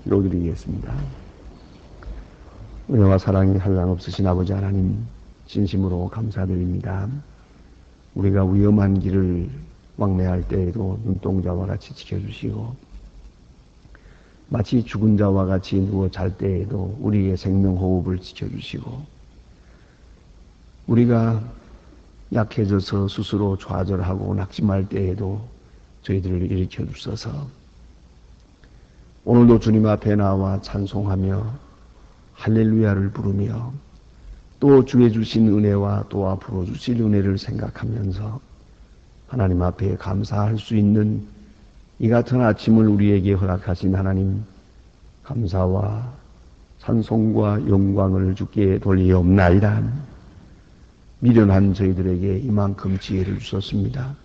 기도드리겠습니다. 은혜와 사랑이 한량없으신 아버지 하나님, 진심으로 감사드립니다. 우리가 위험한 길을 왕래할 때에도 눈동자와 같이 지켜주시고, 마치 죽은 자와 같이 누워 잘 때에도 우리의 생명호흡을 지켜주시고, 우리가 약해져서 스스로 좌절하고 낙심할 때에도 저희들을 일으켜 주셔서 오늘도 주님 앞에 나와 찬송하며 할렐루야를 부르며 또 주의 주신 은혜와 또 앞으로 주실 은혜를 생각하면서 하나님 앞에 감사할 수 있는 이 같은 아침을 우리에게 허락하신 하나님, 감사와 찬송과 영광을 주께 돌리옵나이다. 미련한 저희들에게 이만큼 지혜를 주셨습니다.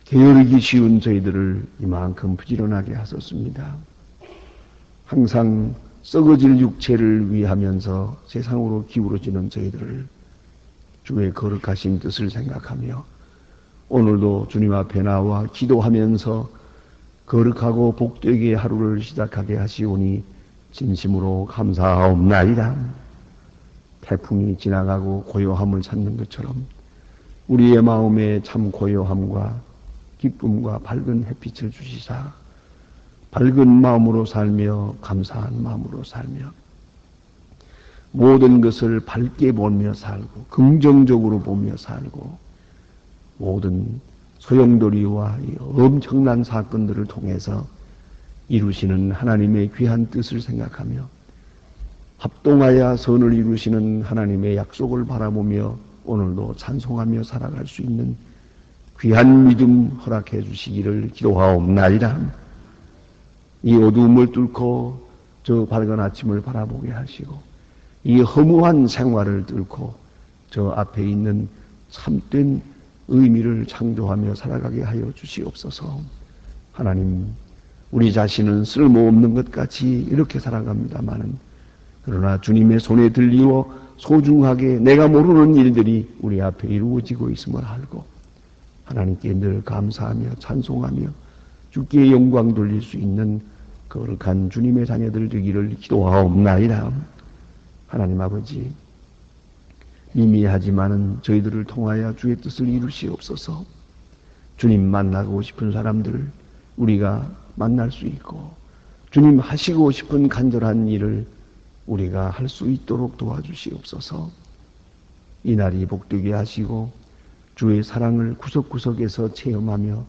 게으르기 쉬운 저희들을 이만큼 부지런하게 하셨습니다. 항상 썩어질 육체를 위하면서 세상으로 기울어지는 저희들을 주의 거룩하신 뜻을 생각하며 오늘도 주님 앞에 나와 기도하면서 거룩하고 복되게 하루를 시작하게 하시오니 진심으로 감사하옵나이다. 태풍이 지나가고 고요함을 찾는 것처럼 우리의 마음에 참 고요함과 기쁨과 밝은 햇빛을 주시사 밝은 마음으로 살며 감사한 마음으로 살며 모든 것을 밝게 보며 살고 긍정적으로 보며 살고 모든 소용돌이와 엄청난 사건들을 통해서 이루시는 하나님의 귀한 뜻을 생각하며 합동하여 선을 이루시는 하나님의 약속을 바라보며 오늘도 찬송하며 살아갈 수 있는 귀한 믿음 허락해 주시기를 기도하옵나이다. 이 어두움을 뚫고 저 밝은 아침을 바라보게 하시고 이 허무한 생활을 뚫고 저 앞에 있는 참된 의미를 창조하며 살아가게 하여 주시옵소서. 하나님, 우리 자신은 쓸모없는 것 같이 이렇게 살아갑니다마는 그러나 주님의 손에 들리어 소중하게 내가 모르는 일들이 우리 앞에 이루어지고 있음을 알고 하나님께 늘 감사하며 찬송하며 주께 영광 돌릴 수 있는 거룩한 주님의 자녀들 되기를 기도하옵나이다. 하나님 아버지, 미미하지만은 저희들을 통하여 주의 뜻을 이루시옵소서. 주님 만나고 싶은 사람들을 우리가 만날 수 있고 주님 하시고 싶은 간절한 일을 우리가 할 수 있도록 도와주시옵소서. 이 날이 복되게 하시고 주의 사랑을 구석구석에서 체험하며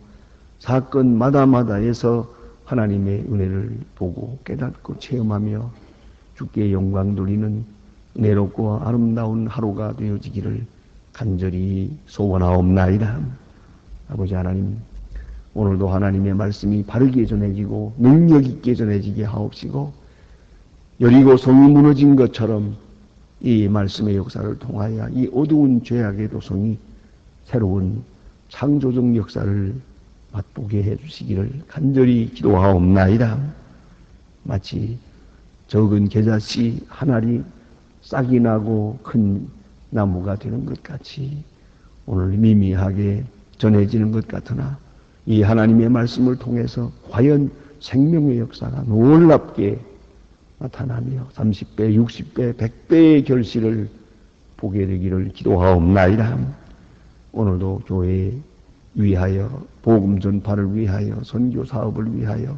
사건마다마다에서 하나님의 은혜를 보고 깨닫고 체험하며 주께 영광 돌리는 은혜롭고 아름다운 하루가 되어지기를 간절히 소원하옵나이다. 아버지 하나님, 오늘도 하나님의 말씀이 바르게 전해지고 능력 있게 전해지게 하옵시고 여리고 성이 무너진 것처럼 이 말씀의 역사를 통하여 이 어두운 죄악의 도성이 새로운 창조적 역사를 맛보게 해주시기를 간절히 기도하옵나이다. 마치 적은 겨자씨 한 알이 싹이 나고 큰 나무가 되는 것 같이 오늘 미미하게 전해지는 것 같으나 이 하나님의 말씀을 통해서 과연 생명의 역사가 놀랍게 나타나며 30배, 60배, 100배의 결실을 보게 되기를 기도하옵나이다. 오늘도 교회 위하여 복음 전파를 위하여 선교 사업을 위하여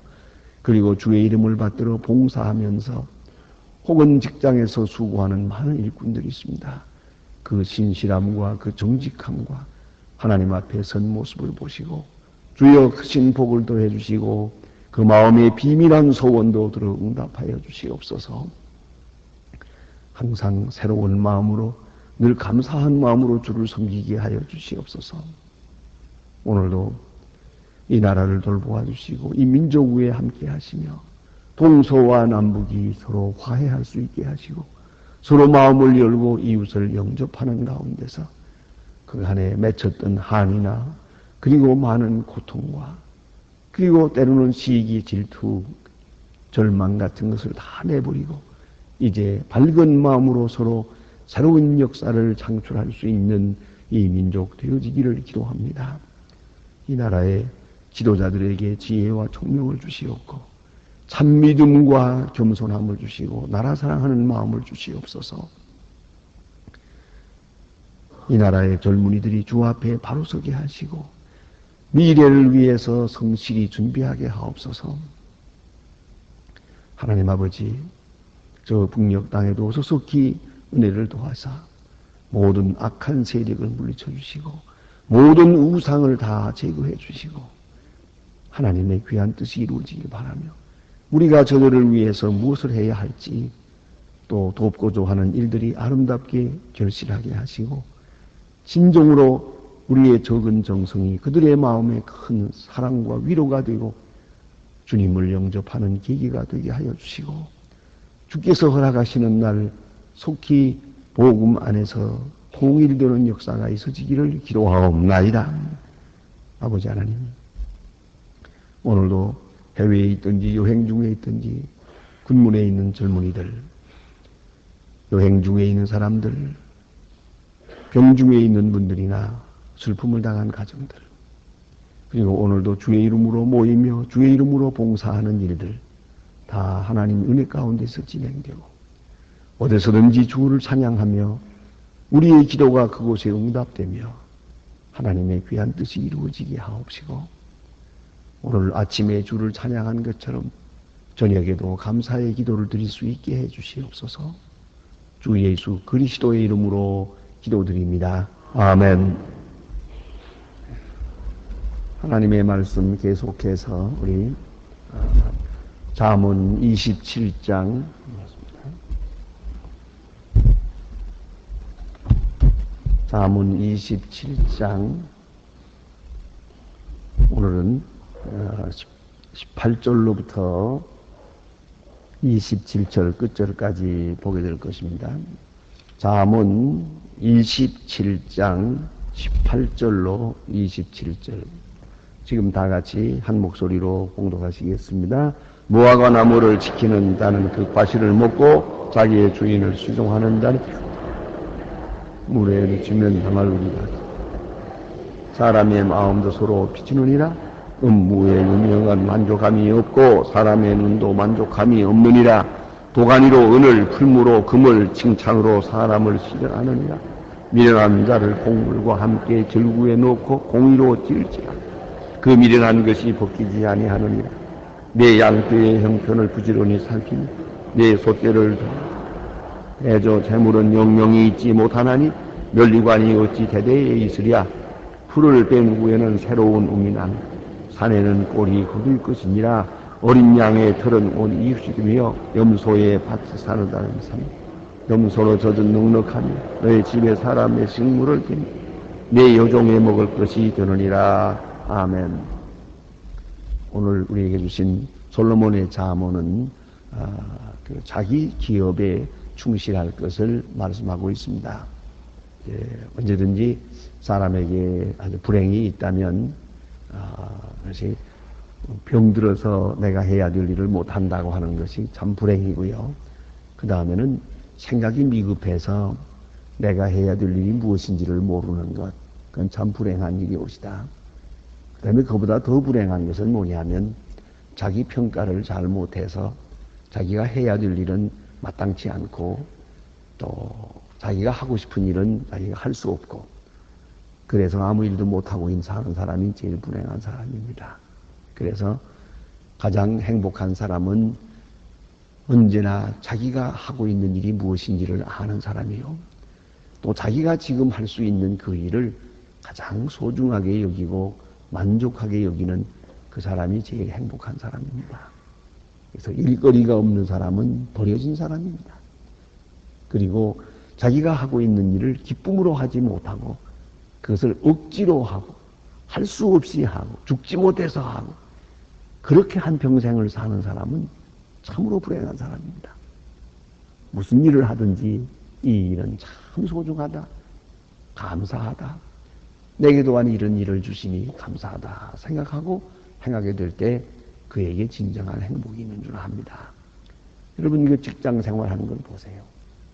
그리고 주의 이름을 받들어 봉사하면서 혹은 직장에서 수고하는 많은 일꾼들이 있습니다. 그 신실함과 그 정직함과 하나님 앞에 선 모습을 보시고 주여 크신 복을 더해 주시고 그 마음의 비밀한 소원도 들어 응답하여 주시옵소서. 항상 새로운 마음으로 늘 감사한 마음으로 주를 섬기게 하여 주시옵소서. 오늘도 이 나라를 돌보아 주시고 이 민족 위에 함께 하시며 동서와 남북이 서로 화해할 수 있게 하시고 서로 마음을 열고 이웃을 영접하는 가운데서 그 안에 맺혔던 한이나 그리고 많은 고통과 그리고 때로는 시기, 질투, 절망 같은 것을 다 내버리고 이제 밝은 마음으로 서로 새로운 역사를 창출할 수 있는 이 민족 되어지기를 기도합니다. 이 나라의 지도자들에게 지혜와 총명을 주시옵고 참 믿음과 겸손함을 주시고 나라 사랑하는 마음을 주시옵소서. 이 나라의 젊은이들이 주 앞에 바로 서게 하시고 미래를 위해서 성실히 준비하게 하옵소서. 하나님 아버지, 저 북녘 땅에도 소속히 은혜를 도하사 모든 악한 세력을 물리쳐 주시고 모든 우상을 다 제거해 주시고 하나님의 귀한 뜻이 이루어지길 바라며 우리가 저들을 위해서 무엇을 해야 할지 또 돕고자 하는 일들이 아름답게 결실하게 하시고 진정으로 우리의 적은 정성이 그들의 마음에 큰 사랑과 위로가 되고 주님을 영접하는 계기가 되게 하여 주시고 주께서 허락하시는 날 속히 복음 안에서 통일되는 역사가 있어지기를 기도하옵나이다. 아버지 하나님, 오늘도 해외에 있든지 여행 중에 있든지 군문에 있는 젊은이들, 여행 중에 있는 사람들, 병 중에 있는 분들이나 슬픔을 당한 가정들, 그리고 오늘도 주의 이름으로 모이며 주의 이름으로 봉사하는 일들 다 하나님 은혜 가운데서 진행되고 어디서든지 주를 찬양하며 우리의 기도가 그곳에 응답되며 하나님의 귀한 뜻이 이루어지게 하옵시고 오늘 아침에 주를 찬양한 것처럼 저녁에도 감사의 기도를 드릴 수 있게 해 주시옵소서. 주 예수 그리스도의 이름으로 기도드립니다. 아멘. 하나님의 말씀 계속해서 우리 잠언 27장 잠언 27장 오늘은 18절로부터 27절 끝절까지 보게 될 것입니다. 잠언 27장 18절로 27절 지금 다 같이 한 목소리로 봉독하시겠습니다. 무화과 나무를 지키는 자는 그 과실을 먹고 자기의 주인을 수종하는 자는 물에 미치면 당하리라. 사람의 마음도 서로 비치느니라. 음무에 유명한 만족함이 없고 사람의 눈도 만족함이 없느니라. 도가니로 은을 풀무로 금을 칭찬으로 사람을 시련하느니라. 미련한 자를 곡물과 함께 절구에 넣고 공의로 찔지라. 그 미련한 것이 벗기지 아니하느니라. 내 양떼의 형편을 부지런히 살피며 내 소떼를 대저 재물은 영영이 있지 못하나니 면류관이 어찌 대대에 있으랴. 풀을 뺀 후에는 새로운 um이 나며 산에는 꼴이 거둘 것이니라. 어린 양의 털은 온 이웃이며 염소의 밭에 사는다는 삶. 염소로 젖은 넉넉하며 너의 집에 사람의 식물을 띠며 내 여종에 먹을 것이 되느니라. 아멘. 오늘 우리에게 주신 솔로몬의 잠언은 자기 기업에 충실할 것을 말씀하고 있습니다. 언제든지 사람에게 아주 불행이 있다면 그것이 병들어서 내가 해야 될 일을 못한다고 하는 것이 참 불행이고요. 그 다음에는 생각이 미급해서 내가 해야 될 일이 무엇인지를 모르는 것, 그건 참 불행한 일이옵시다. 그 다음에 그보다 더 불행한 것은 뭐냐면 자기 평가를 잘 못해서 자기가 해야 될 일은 마땅치 않고 또 자기가 하고 싶은 일은 자기가 할 수 없고 그래서 아무 일도 못하고 사는 사람이 제일 불행한 사람입니다. 그래서 가장 행복한 사람은 언제나 자기가 하고 있는 일이 무엇인지를 아는 사람이요. 또 자기가 지금 할 수 있는 그 일을 가장 소중하게 여기고 만족하게 여기는 그 사람이 제일 행복한 사람입니다. 그래서 일거리가 없는 사람은 버려진 사람입니다. 그리고 자기가 하고 있는 일을 기쁨으로 하지 못하고 그것을 억지로 하고 할 수 없이 하고 죽지 못해서 하고 그렇게 한 평생을 사는 사람은 참으로 불행한 사람입니다. 무슨 일을 하든지 이 일은 참 소중하다, 감사하다, 내게 또한 이런 일을 주시니 감사하다 생각하고 행하게 될 때 그에게 진정한 행복이 있는 줄 압니다. 여러분 이거 직장 생활하는 걸 보세요.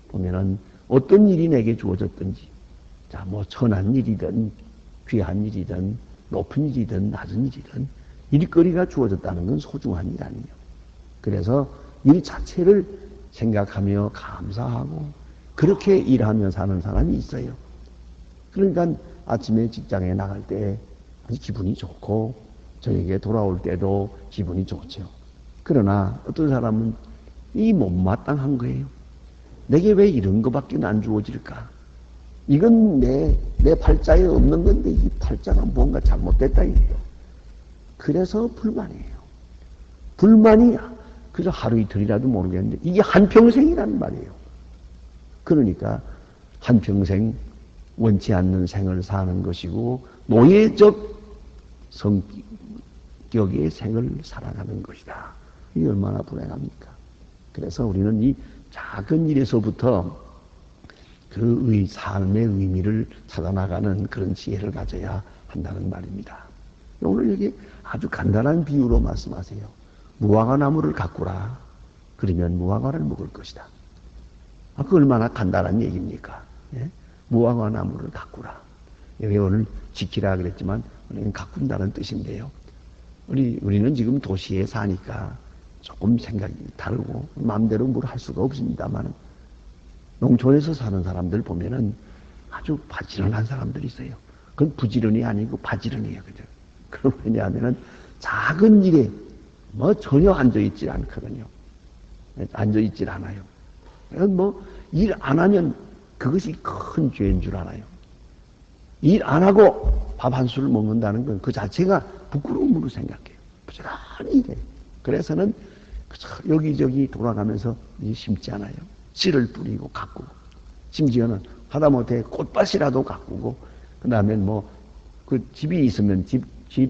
보면은 어떤 일이 내게 주어졌든지 자, 뭐 천한 일이든 귀한 일이든 높은 일이든 낮은 일이든 일거리가 주어졌다는 건 소중한 일 아니에요. 그래서 일 자체를 생각하며 감사하고 그렇게 일하며 사는 사람이 있어요. 그러니까 아침에 직장에 나갈 때 기분이 좋고 저에게 돌아올 때도 기분이 좋죠. 그러나 어떤 사람은 이 못마땅한 거예요. 내게 왜 이런 것밖에 안 주어질까? 이건 내 팔자에 없는 건데 이 팔자가 뭔가 잘못됐다 이래요. 그래서 불만이에요. 불만이 그저 하루 이틀이라도 모르겠는데 이게 한평생이란 말이에요. 그러니까 한평생 원치 않는 생을 사는 것이고 노예적 성격의 생을 살아가는 것이다. 이게 얼마나 불행합니까? 그래서 우리는 이 작은 일에서부터 그 삶의 의미를 찾아나가는 그런 지혜를 가져야 한다는 말입니다. 오늘 여기 아주 간단한 비유로 말씀하세요. 무화과 나무를 가꾸라. 그러면 무화과를 먹을 것이다. 그 얼마나 간단한 얘기입니까? 예? 무화과 나무를 가꾸라. 여기 오늘 지키라 그랬지만 우리는 가꾼다는 뜻인데요. 우리는 지금 도시에 사니까 조금 생각이 다르고 마음대로 뭘 할 수가 없습니다만 농촌에서 사는 사람들 보면은 아주 바지런한 사람들이 있어요. 그건 부지런이 아니고 바지런이에요. 그죠? 그럼 왜냐하면은 작은 일에 뭐 전혀 앉아있질 않거든요. 앉아있질 않아요. 뭐 일 안 하면 그것이 큰 죄인 줄 알아요. 일 안 하고 밥 한 술 먹는다는 건 그 자체가 부끄러움으로 생각해요. 부지런히 일해요. 그래서는 여기저기 돌아가면서 심지 않아요. 씨를 뿌리고 가꾸고 심지어는 하다못해 꽃밭이라도 가꾸고 그 다음에 뭐 그 집이 있으면 집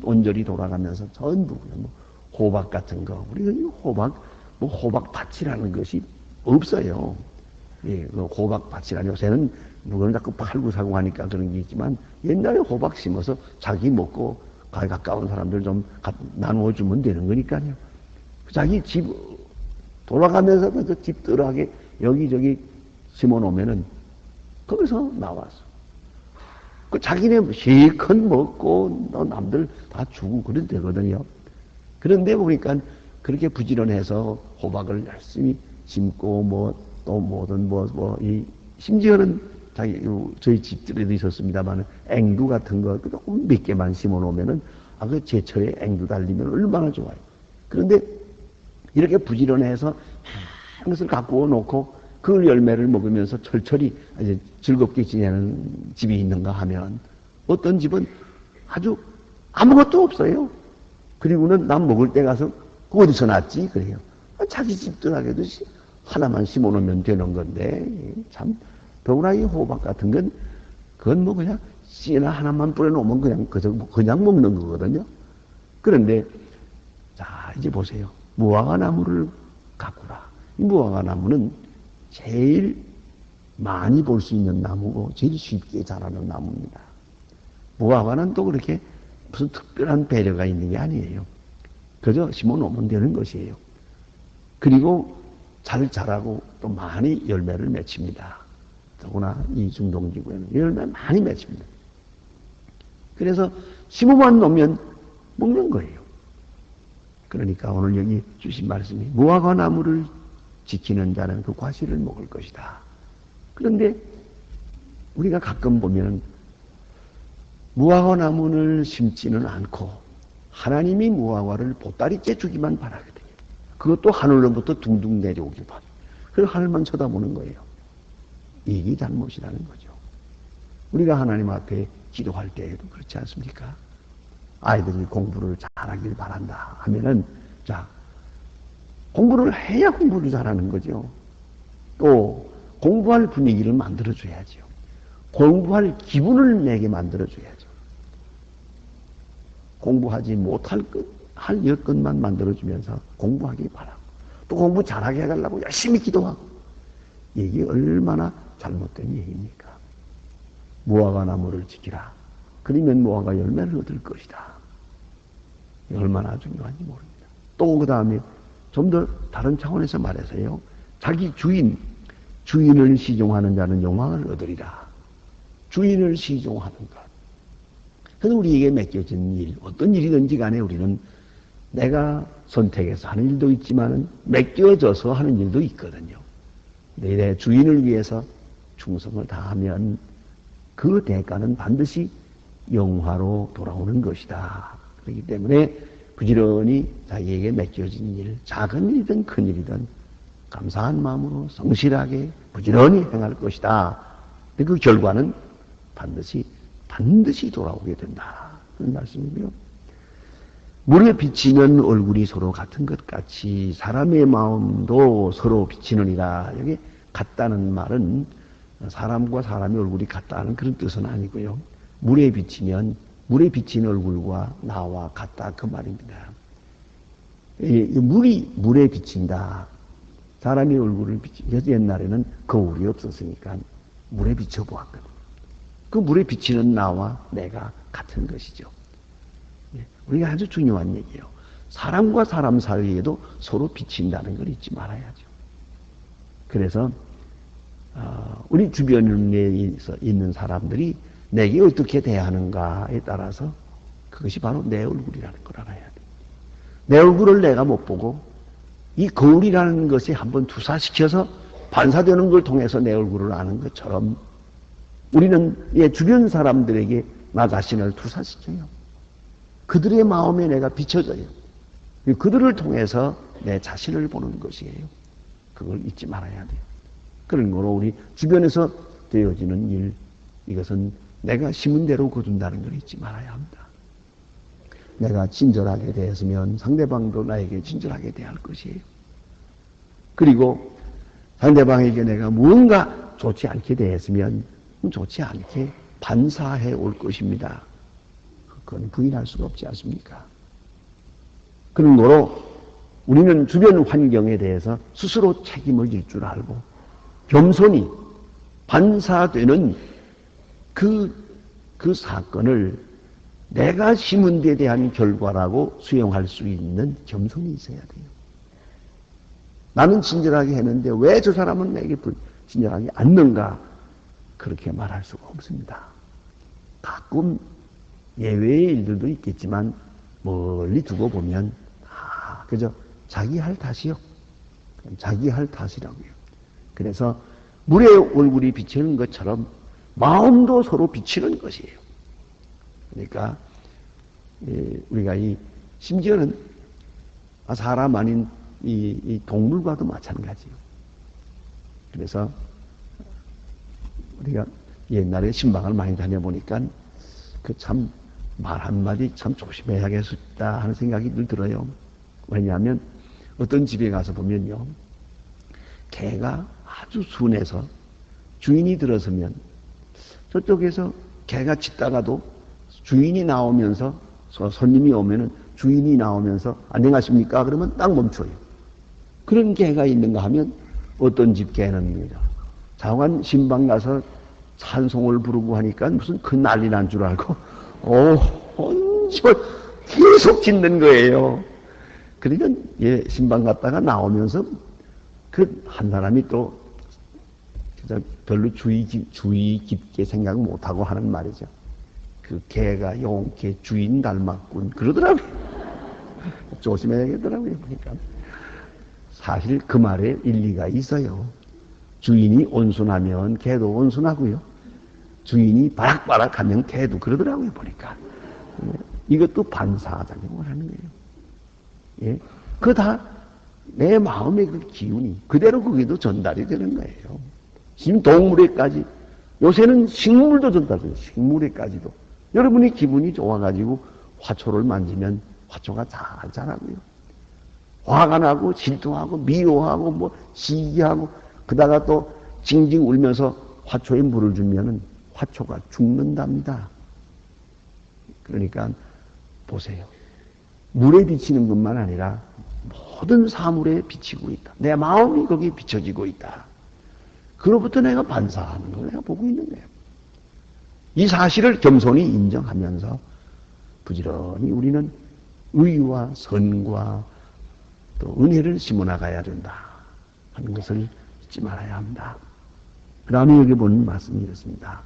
온전히 돌아가면서 전부 뭐 호박 같은 거 우리가 이 호박밭이라는 것이 없어요. 예, 그 호박밭이라니 요새는 누구는 자꾸 팔고 사고 하니까 그런 게 있지만 옛날에 호박 심어서 자기 먹고 가까운 사람들 좀 나누어 주면 되는 거니까요. 자기 집 돌아가면서 그 집 뜰하게 여기저기 심어 놓으면은 거기서 나와서 그 자기네 실컷 먹고 남들 다 주고 그래도 되거든요. 그런데 보니까 그렇게 부지런해서 호박을 열심히 심고 뭐 또 뭐든 심지어는 저희 집들에도 있었습니다만 앵두 같은 거 조금 몇 개만 심어 놓으면은 그 제철에 앵두 달리면 얼마나 좋아요. 그런데 이렇게 부지런해서 것을 가꾸어 놓고 그 열매를 먹으면서 철철이 이제 즐겁게 지내는 집이 있는가 하면 어떤 집은 아주 아무것도 없어요. 그리고는 난 먹을 때 가서 어디서 났지? 그래요. 자기 집들하게도 하나만 심어 놓으면 되는 건데 참 더구나 이 호박 같은 건 그건 뭐 그냥 씨나 하나만 뿌려 놓으면 그냥 먹는 거거든요. 그런데 자 이제 보세요. 무화과 나무를 가꾸라. 이 무화과 나무는 제일 많이 볼 수 있는 나무고 제일 쉽게 자라는 나무입니다. 무화과는 또 그렇게 무슨 특별한 배려가 있는 게 아니에요. 그저 심어 놓으면 되는 것이에요. 그리고 잘 자라고 또 많이 열매를 맺힙니다. 더구나 이 중동지구에는 열매 많이 맺힙니다. 그래서 심어만 놓으면 먹는 거예요. 그러니까 오늘 여기 주신 말씀이 무화과 나무를 지키는 자는 그 과실을 먹을 것이다. 그런데 우리가 가끔 보면 무화과 나무를 심지는 않고 하나님이 무화과를 보따리째 주기만 바라거든요. 그것도 하늘로부터 둥둥 내려오길 바라요. 그래서 하늘만 쳐다보는 거예요. 이게 잘못이라는 거죠. 우리가 하나님 앞에 기도할 때에도 그렇지 않습니까? 아이들이 공부를 잘하길 바란다 하면은 자 공부를 해야 공부를 잘하는 거죠. 또 공부할 분위기를 만들어줘야죠. 공부할 기분을 내게 만들어줘야죠. 공부하지 못할 할 여건만 만들어주면서 공부하기 바라고 또 공부 잘하게 해달라고 열심히 기도하고 이게 얼마나 잘못된 얘기입니까? 무화과 나무를 지키라. 그러면 무화과 열매를 얻을 것이다. 얼마나 중요한지 모릅니다. 또 그 다음에 좀 더 다른 차원에서 말해서요. 자기 주인을 시종하는 자는 영광을 얻으리라. 주인을 시종하는 것. 그래서 우리에게 맡겨진 일, 어떤 일이든지 간에 우리는 내가 선택해서 하는 일도 있지만 맡겨져서 하는 일도 있거든요. 내 주인을 위해서 충성을 다하면 그 대가는 반드시 영화로 돌아오는 것이다. 그렇기 때문에 부지런히 자기에게 맡겨진 일, 작은 일이든 큰 일이든 감사한 마음으로 성실하게 부지런히 행할 것이다. 그 결과는 반드시 돌아오게 된다. 그런 말씀이고요. 물에 비치는 얼굴이 서로 같은 것 같이 사람의 마음도 서로 비치느니라. 여기 같다는 말은 사람과 사람의 얼굴이 같다는 그런 뜻은 아니고요. 물에 비치면 물에 비친 얼굴과 나와 같다 그 말입니다. 물이 물에 비친다. 사람의 얼굴을 비치면서 옛날에는 거울이 없었으니까 물에 비춰보았거든. 그 물에 비치는 나와 내가 같은 것이죠. 우리가 아주 중요한 얘기예요. 사람과 사람 사이에도 서로 비친다는 걸 잊지 말아야죠. 그래서 우리 주변에 있는 사람들이 내게 어떻게 대하는가에 따라서 그것이 바로 내 얼굴이라는 걸 알아야 돼. 내 얼굴을 내가 못 보고 이 거울이라는 것이 한번 투사시켜서 반사되는 걸 통해서 내 얼굴을 아는 것처럼 우리는 주변 사람들에게 나 자신을 투사시켜요. 그들의 마음에 내가 비춰져요. 그들을 통해서 내 자신을 보는 것이에요. 그걸 잊지 말아야 돼요. 그런 거로 우리 주변에서 되어지는 일, 이것은 내가 심은 대로 거둔다는 걸 잊지 말아야 합니다. 내가 친절하게 대했으면 상대방도 나에게 친절하게 대할 것이에요. 그리고 상대방에게 내가 무언가 좋지 않게 대했으면 좋지 않게 반사해 올 것입니다. 그건 부인할 수가 없지 않습니까? 그런 거로 우리는 주변 환경에 대해서 스스로 책임을 질 줄 알고 겸손히 반사되는 그 사건을 내가 심은 데 대한 결과라고 수용할 수 있는 겸손이 있어야 돼요. 나는 친절하게 했는데 왜 저 사람은 내게 친절하게 않는가? 그렇게 말할 수가 없습니다. 가끔 예외의 일들도 있겠지만 멀리 두고 보면 그저 자기 할 탓이요. 자기 할 탓이라고요. 그래서 물의 얼굴이 비치는 것처럼 마음도 서로 비치는 것이에요. 그러니까 우리가 심지어는 사람 아닌 이 동물과도 마찬가지예요. 그래서 우리가 옛날에 신방을 많이 다녀보니까 참 말 한마디 참 조심해야겠다 하는 생각이 늘 들어요. 왜냐하면 어떤 집에 가서 보면요. 개가 아주 순해서 주인이 들어서면 저쪽에서 개가 짖다가도 주인이 나오면서 손님이 오면은 주인이 나오면서 안녕하십니까? 그러면 딱 멈춰요. 그런 개가 있는가 하면 어떤 집 개는 장관 신방 가서 찬송을 부르고 하니까 무슨 큰 난리 난 줄 알고 계속 짖는 거예요. 그러니까 신방 갔다가 나오면서 그 한 사람이 또 별로 주의 깊게 생각 못하고 하는 말이죠. 그 개가 용케 주인 닮았군 그러더라고요. 조심해야겠더라고요. 보니까 사실 그 말에 일리가 있어요. 주인이 온순하면 개도 온순하고요. 주인이 바락바락하면 개도 그러더라고요. 보니까 이것도 반사작용을 하는 거예요. 예, 그 다 내 마음의 그 기운이 그대로 거기도 전달이 되는 거예요. 지금 동물에까지 요새는 식물도 전달돼요. 식물에까지도 여러분이 기분이 좋아가지고 화초를 만지면 화초가 잘 자라고요. 화가 나고 질투하고 미워하고 뭐 시기하고 그다가 또 징징 울면서 화초에 물을 주면은 화초가 죽는답니다. 그러니까 보세요. 물에 비치는 것만 아니라 모든 사물에 비치고 있다. 내 마음이 거기에 비춰지고 있다. 그로부터 내가 반사하는 걸 내가 보고 있는 거예요. 이 사실을 겸손히 인정하면서 부지런히 우리는 의와 선과 또 은혜를 심어나가야 된다 하는 것을 잊지 말아야 합니다. 그 다음에 여기 보는 말씀이 이렇습니다.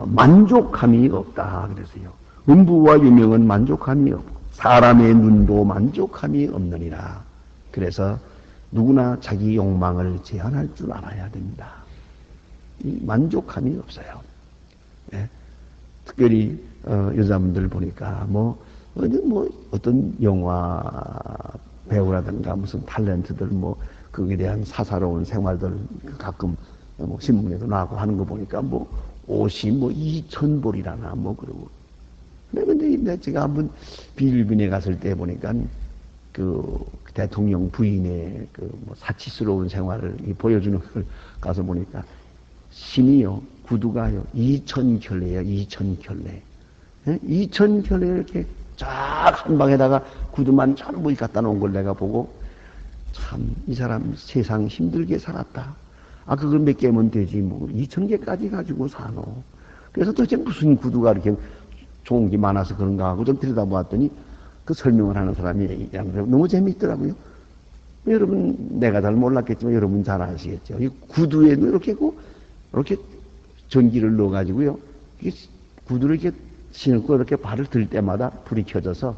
만족함이 없다 그래서요. 음부와 유명은 만족함이 없고 사람의 눈도 만족함이 없느니라. 그래서 누구나 자기 욕망을 제한할 줄 알아야 됩니다. 이 만족함이 없어요. 네. 특별히 여자분들 보니까 어떤 영화 배우라든가 무슨 탤런트들 거기에 대한 사사로운 생활들 가끔 신문에도 나오고 하는 거 보니까 옷이 2,000벌이라나 그러고. 근데 제가 한번 필리핀에 갔을 때 보니까 그 대통령 부인의 사치스러운 생활을 보여주는 걸 가서 보니까 신이요, 구두가요, 2,000켤레예요, 2,000켤레. 2,000켤레 이렇게 쫙 한 방에다가 구두만 전부 갖다 놓은 걸 내가 보고 참 이 사람 세상 힘들게 살았다. 그걸 몇 개면 되지 2,000개까지 가지고 사노. 그래서 도대체 무슨 구두가 이렇게 좋은 게 많아서 그런가 하고 좀 들여다보았더니 그 설명을 하는 사람이 너무 재미있더라고요. 여러분, 내가 잘 몰랐겠지만 여러분 잘 아시겠죠. 이 구두에도 이렇게 전기를 넣어가지고요. 구두를 이렇게 신고 이렇게 발을 들 때마다 불이 켜져서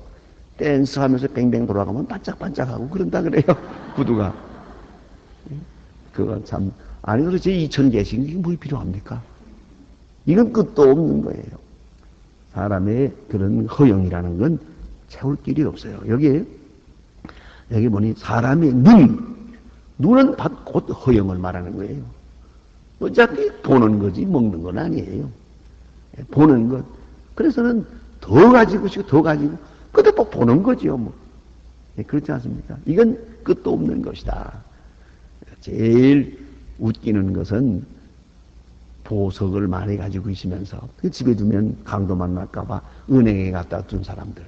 댄스 하면서 뱅뱅 돌아가면 반짝반짝하고 그런다 그래요. 구두가. 그건 참, 그렇지 2,000개씩 이게 뭘 필요합니까? 이건 끝도 없는 거예요. 사람의 그런 허영이라는 건 채울 길이 없어요. 여기 보니 사람의 눈은 곧 허영을 말하는 거예요. 어차피 보는 거지 먹는 건 아니에요. 보는 것. 그래서는 더 가지고 싶고 더 가지고 그것도 또 보는 거지요. 그렇지 않습니까? 이건 끝도 없는 것이다. 제일 웃기는 것은 보석을 많이 가지고 있으면서 집에 두면 강도만 날까봐 은행에 갖다 둔 사람들,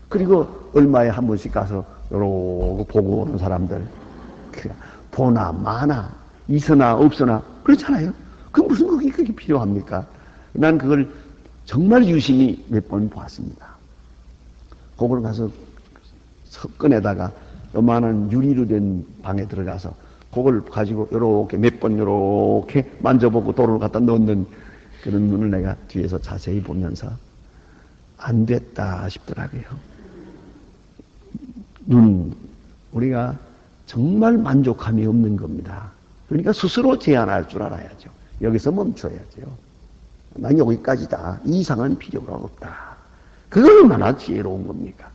그리고 얼마에 한 번씩 가서 요러고 보고 오는 사람들, 보나 마나 있으나 없으나 그렇잖아요. 무슨 그게 필요합니까? 난 그걸 정말 유심히 몇 번 보았습니다. 그걸 가서 석근에다가 요만한 유리로 된 방에 들어가서 그걸 가지고 요렇게 몇 번 요렇게 만져보고 도를 갖다 넣는 그런 눈을 내가 뒤에서 자세히 보면서 안 됐다 싶더라고요. 우리가 정말 만족함이 없는 겁니다. 그러니까 스스로 제한할 줄 알아야죠. 여기서 멈춰야죠. 난 여기까지다. 이 이상은 필요가 없다. 그건 얼마나 지혜로운 겁니까?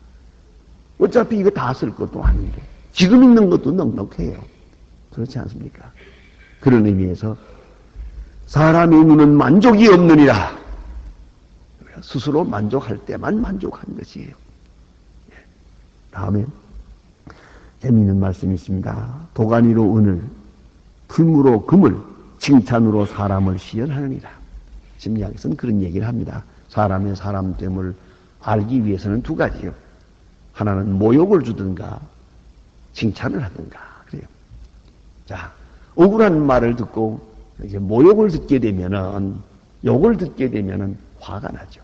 어차피 이거 다 쓸 것도 아닌데 지금 있는 것도 넉넉해요. 그렇지 않습니까? 그런 의미에서 사람의 눈은 만족이 없느니라. 스스로 만족할 때만 만족한 것이에요. 다음에 재미있는 말씀이 있습니다. 도가니로 은을, 풀무로 금을, 칭찬으로 사람을 시연하느니라. 심리학에서는 그런 얘기를 합니다. 사람의 사람됨을 알기 위해서는 두 가지요. 하나는 모욕을 주든가 칭찬을 하든가 그래요. 자, 억울한 말을 듣고 이제 모욕을 듣게 되면은, 욕을 듣게 되면은 화가 나죠.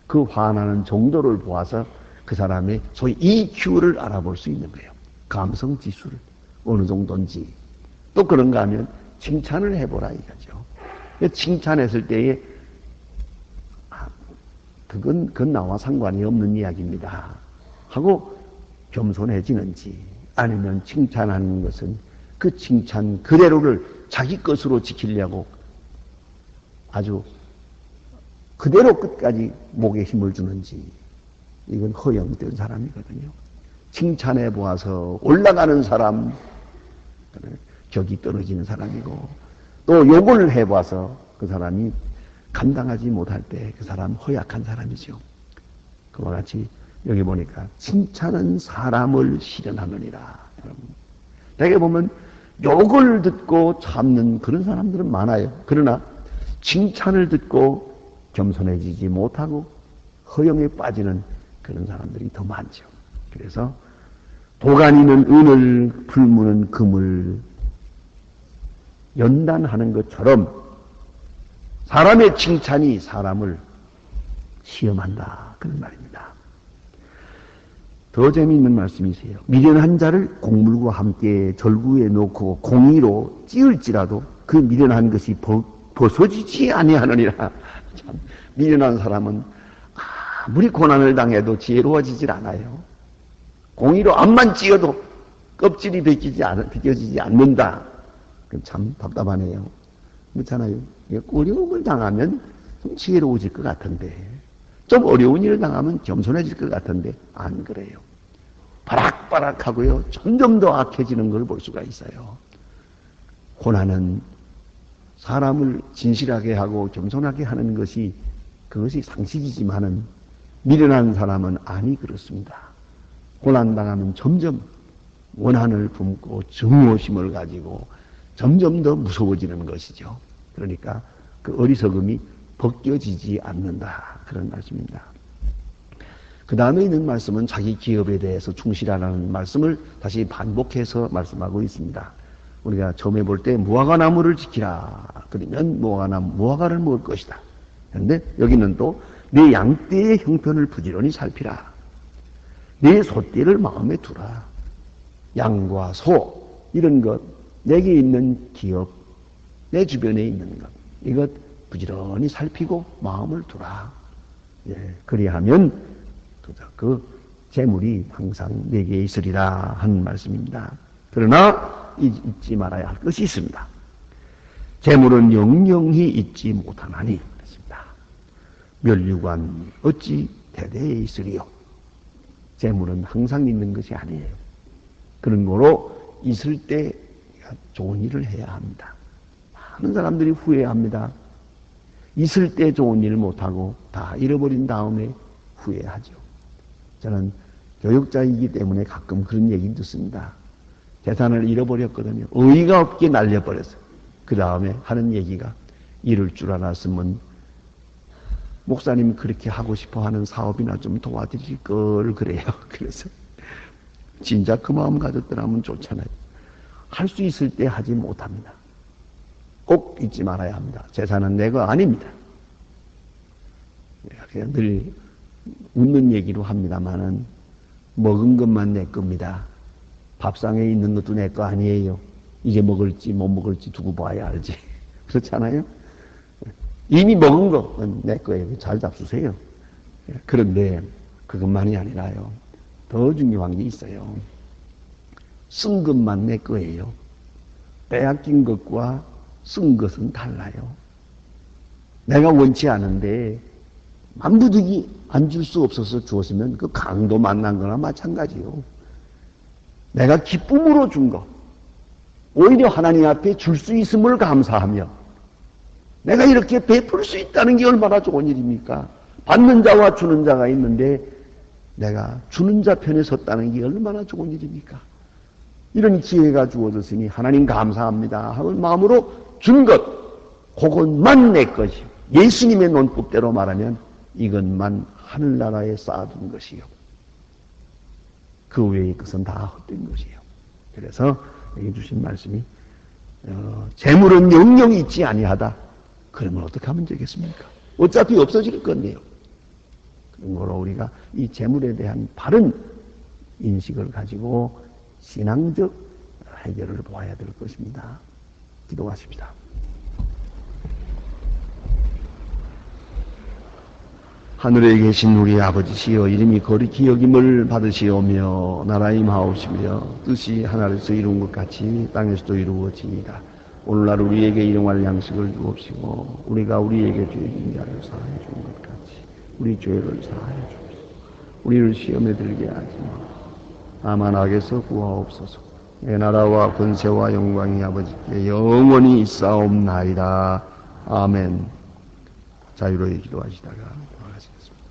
그 화나는 정도를 보아서 그 사람의 소위 EQ를 알아볼 수 있는 거예요. 감성 지수를 어느 정도인지. 또 그런가 하면 칭찬을 해보라 이거죠. 칭찬했을 때에 그건 나와 상관이 없는 이야기입니다 하고 겸손해지는지, 아니면 칭찬하는 것은 그 칭찬 그대로를 자기 것으로 지키려고 아주 그대로 끝까지 목에 힘을 주는지, 이건 허영된 사람이거든요. 칭찬해 보아서 올라가는 사람, 격이 떨어지는 사람이고, 또 욕을 해 보아서 그 사람이 감당하지 못할 때 그 사람 허약한 사람이죠. 그와 같이 여기 보니까 칭찬은 사람을 실현하느니라. 대개 보면 욕을 듣고 참는 그런 사람들은 많아요. 그러나 칭찬을 듣고 겸손해지지 못하고 허영에 빠지는 그런 사람들이 더 많죠. 그래서 도가니는 은을, 풀무는 금을 연단하는 것처럼 사람의 칭찬이 사람을 시험한다. 그런 말입니다. 더 재미있는 말씀이세요. 미련한 자를 곡물과 함께 절구에 놓고 공의로 찌을지라도 그 미련한 것이 벗어지지 아니하느니라. 참, 미련한 사람은 아무리 고난을 당해도 지혜로워지질 않아요. 공의로 앞만 찌어도 껍질이 벗겨지지 않는다. 그럼 참 답답하네요. 그렇잖아요. 어려움을 당하면 좀 지혜로워질 것 같은데, 좀 어려운 일을 당하면 겸손해질 것 같은데 안 그래요. 바락바락하고요. 점점 더 악해지는 걸 볼 수가 있어요. 고난은 사람을 진실하게 하고 겸손하게 하는 것이 그것이 상식이지만은 미련한 사람은 아니 그렇습니다. 고난당하면 점점 원한을 품고 증오심을 가지고 점점 더 무서워지는 것이죠. 그러니까 그 어리석음이 벗겨지지 않는다. 그런 말씀입니다. 그 다음에 있는 말씀은 자기 기업에 대해서 충실하라는 말씀을 다시 반복해서 말씀하고 있습니다. 우리가 처음에 볼 때 무화과나무를 지키라. 그러면 무화과를 먹을 것이다. 그런데 여기는 또 내 양떼의 형편을 부지런히 살피라. 내 소떼를 마음에 두라. 양과 소 이런 것, 내게 있는 기업, 내 주변에 있는 것, 이것 부지런히 살피고 마음을 두라. 예, 그리하면 그 재물이 항상 내게 있으리라 하는 말씀입니다. 그러나 잊지 말아야 할 것이 있습니다. 재물은 영영히 잊지 못하나니 그랬습니다. 멸류관 어찌 대대에 있으리요. 재물은 항상 있는 것이 아니에요. 그런 거로 있을 때 좋은 일을 해야 합니다. 많은 사람들이 후회합니다. 있을 때 좋은 일을 못하고 다 잃어버린 다음에 후회하죠. 저는 교육자이기 때문에 가끔 그런 얘기 듣습니다. 재산을 잃어버렸거든요. 의의가 없게 날려버렸어요. 그 다음에 하는 얘기가 이럴 줄 알았으면 목사님 그렇게 하고 싶어 하는 사업이나 좀 도와드릴 걸 그래요. 그래서 진작 그 마음 가졌더라면 좋잖아요. 할 수 있을 때 하지 못합니다. 꼭 잊지 말아야 합니다. 재산은 내 거 아닙니다. 그냥 늘 웃는 얘기로 합니다만은 먹은 것만 내 겁니다. 밥상에 있는 것도 내 거 아니에요. 이제 먹을지 못 먹을지 두고 봐야 알지. 그렇잖아요? 이미 먹은 건 내 거예요. 잘 잡수세요. 그런데 그것만이 아니라요. 더 중요한 게 있어요. 쓴 것만 내 거예요. 빼앗긴 것과 쓴 것은 달라요. 내가 원치 않은데 만부득이 안 줄 수 없어서 주었으면 그 강도 만난 거나 마찬가지요. 내가 기쁨으로 준 것, 오히려 하나님 앞에 줄 수 있음을 감사하며 내가 이렇게 베풀 수 있다는 게 얼마나 좋은 일입니까? 받는 자와 주는 자가 있는데 내가 주는 자 편에 섰다는 게 얼마나 좋은 일입니까? 이런 기회가 주어졌으니 하나님 감사합니다 하는 마음으로 준 것, 그것만 내 것이요. 예수님의 논법대로 말하면 이것만 하늘나라에 쌓아둔 것이요. 그 외의 것은 다 헛된 것이요. 그래서 여기 주신 말씀이 재물은 영영 있지 아니하다. 그러면 어떻게 하면 되겠습니까? 어차피 없어질 건데요. 그런 거로 우리가 이 재물에 대한 바른 인식을 가지고 신앙적 해결을 보아야 될 것입니다. 기도하십시다. 하늘에 계신 우리 아버지시여, 이름이 거룩히 여김을 받으시오며 나라 임하옵시며 뜻이 하늘에서 이룬 것 같이 땅에서도 이루어지이다. 오늘날 우리에게 일용할 양식을 주옵시고 우리가 우리에게 죄진 자를 사하여 준 것 같이 우리 죄를 사하여 주옵소서. 우리를 시험에 들게 하지 마. 다만 악에서 구하옵소서. 내 나라와 권세와 영광이 아버지께 영원히 있사옵나이다. 아멘. 자유로이 기도하시다가 나가시겠습니다.